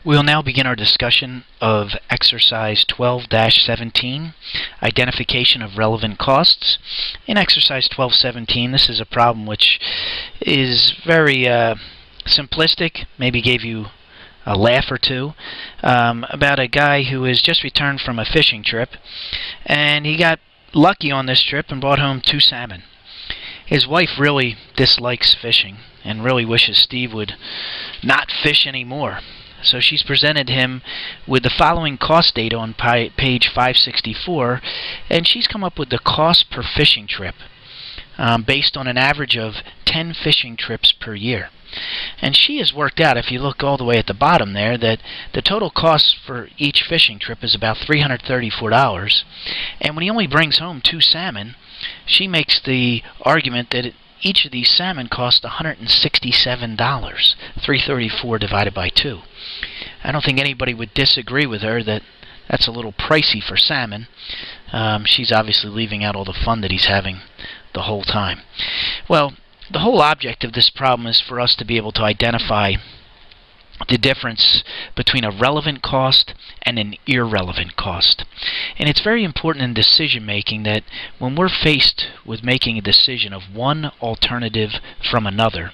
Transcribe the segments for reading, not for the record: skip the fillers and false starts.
We'll now begin our discussion of Exercise 12-17, Identification of Relevant Costs. In Exercise 12-17, this is a problem which is very simplistic, maybe gave you a laugh or two, about a guy who has just returned from a fishing trip, and he got lucky on this trip and brought home 2 salmon. His wife really dislikes fishing and really wishes Steve would not fish anymore. So she's presented him with the following cost data on page 564, and she's come up with the cost per fishing trip based on an average of 10 fishing trips per year. And she has worked out, if you look all the way at the bottom there, that the total cost for each fishing trip is about $334. And when he only brings home 2 salmon, she makes the argument that each of these salmon cost $167, $334 divided by 2. I don't think anybody would disagree with her that that's a little pricey for salmon. She's obviously leaving out all the fun that he's having the whole time. Well, the whole object of this problem is for us to be able to identify the difference between a relevant cost and an irrelevant cost. And it's very important in decision making that when we're faced with making a decision of one alternative from another,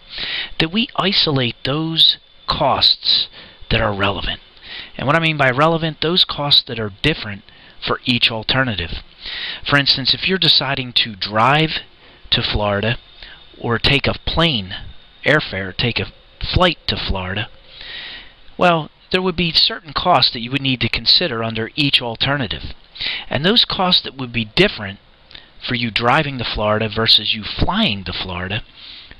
that we isolate those costs that are relevant. And what I mean by relevant, those costs that are different for each alternative. For instance, if you're deciding to drive to Florida or take a plane airfare, take a flight to Florida, well, there would be certain costs that you would need to consider under each alternative. And those costs that would be different for you driving to Florida versus you flying to Florida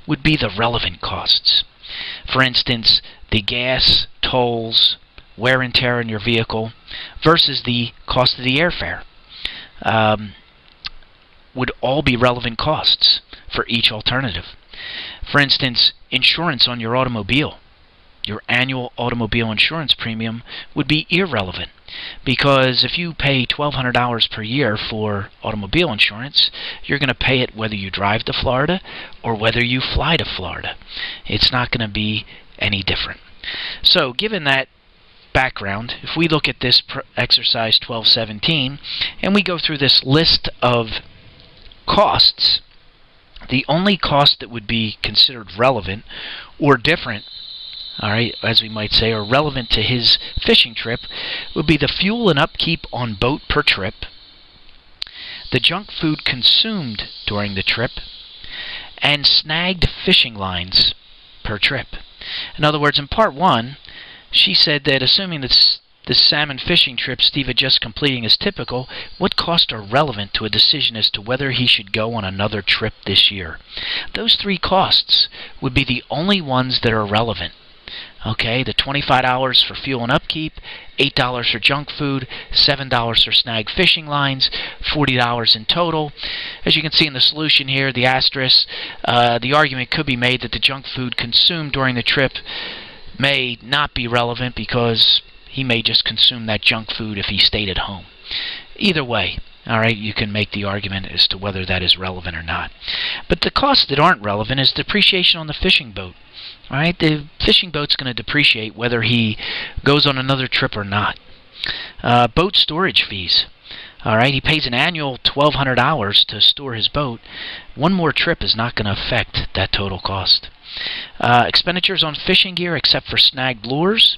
would be the relevant costs. For instance, the gas, tolls, wear and tear in your vehicle versus the cost of the airfare would all be relevant costs for each alternative. For instance, insurance on your automobile. Your annual automobile insurance premium would be irrelevant, because if you pay $1,200 per year for automobile insurance, you're going to pay it whether you drive to Florida or whether you fly to Florida. It's not going to be any different. So given that background, if we look at this exercise 12-17 and we go through this list of costs, the only cost that would be considered relevant or different, alright, as we might say, or relevant to his fishing trip, would be the fuel and upkeep on boat per trip, the junk food consumed during the trip, and snagged fishing lines per trip. In other words, in part 1, she said that assuming that the salmon fishing trip Steve had just completing is typical, what costs are relevant to a decision as to whether he should go on another trip this year? Those 3 costs would be the only ones that are relevant. Okay, the $25 for fuel and upkeep, $8 for junk food, $7 for snag fishing lines, $40 in total. As you can see in the solution here, the asterisk, the argument could be made that the junk food consumed during the trip may not be relevant because he may just consume that junk food if he stayed at home. Either way, alright, you can make the argument as to whether that is relevant or not. But the costs that aren't relevant is depreciation on the fishing boat. Alright, the fishing boat's going to depreciate whether he goes on another trip or not. Boat storage fees. Alright, he pays an annual $1,200 to store his boat. One more trip is not going to affect that total cost. Expenditures on fishing gear except for snagged lures.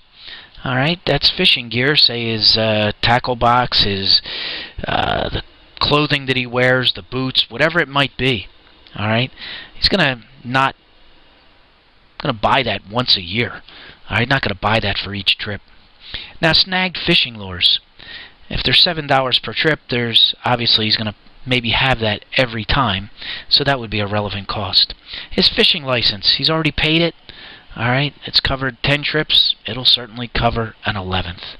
Alright, that's fishing gear, say his tackle box, his the clothing that he wears, the boots, whatever it might be. Alright, he's going to buy that once a year. Alright, not going to buy that for each trip. Now, snagged fishing lures. If they're $7 per trip, there's obviously he's going to maybe have that every time, so that would be a relevant cost. His fishing license, he's already paid it. Alright, it's covered 10 trips. It'll certainly cover an 11th.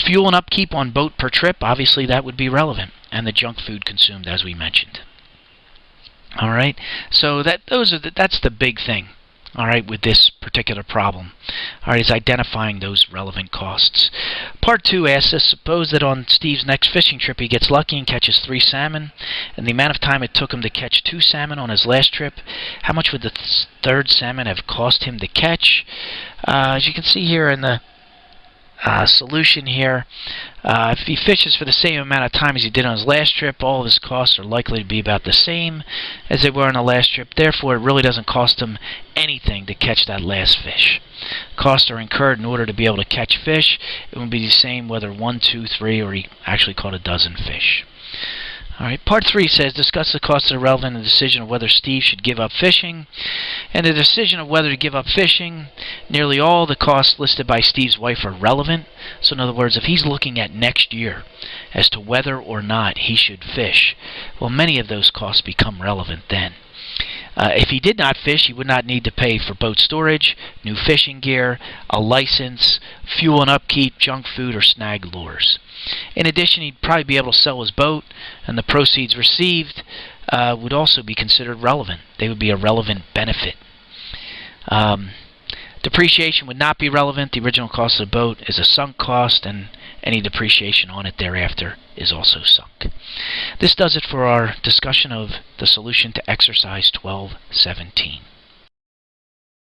Fuel and upkeep on boat per trip, obviously that would be relevant. And the junk food consumed, as we mentioned. Alright, so that's the big thing. Alright, with this particular problem. Alright, is identifying those relevant costs. Part 2 asks us, suppose that on Steve's next fishing trip he gets lucky and catches 3 salmon, and the amount of time it took him to catch 2 salmon on his last trip, how much would the third salmon have cost him to catch? As you can see here in the solution here. If he fishes for the same amount of time as he did on his last trip, all of his costs are likely to be about the same as they were on the last trip. Therefore, it really doesn't cost him anything to catch that last fish. Costs are incurred in order to be able to catch fish. It would be the same whether 1, 2, 3, or he actually caught a dozen fish. Alright, part 3 says, discuss the costs that are relevant in the decision of whether Steve should give up fishing. And the decision of whether to give up fishing, nearly all the costs listed by Steve's wife are relevant. So in other words, if he's looking at next year as to whether or not he should fish, well, many of those costs become relevant then. If he did not fish, he would not need to pay for boat storage, new fishing gear, a license, fuel and upkeep, junk food, or snag lures. In addition, he'd probably be able to sell his boat, and the proceeds received would also be considered relevant. They would be a relevant benefit. Depreciation would not be relevant. The original cost of the boat is a sunk cost, and any depreciation on it thereafter is also sunk. This does it for our discussion of the solution to exercise 1217.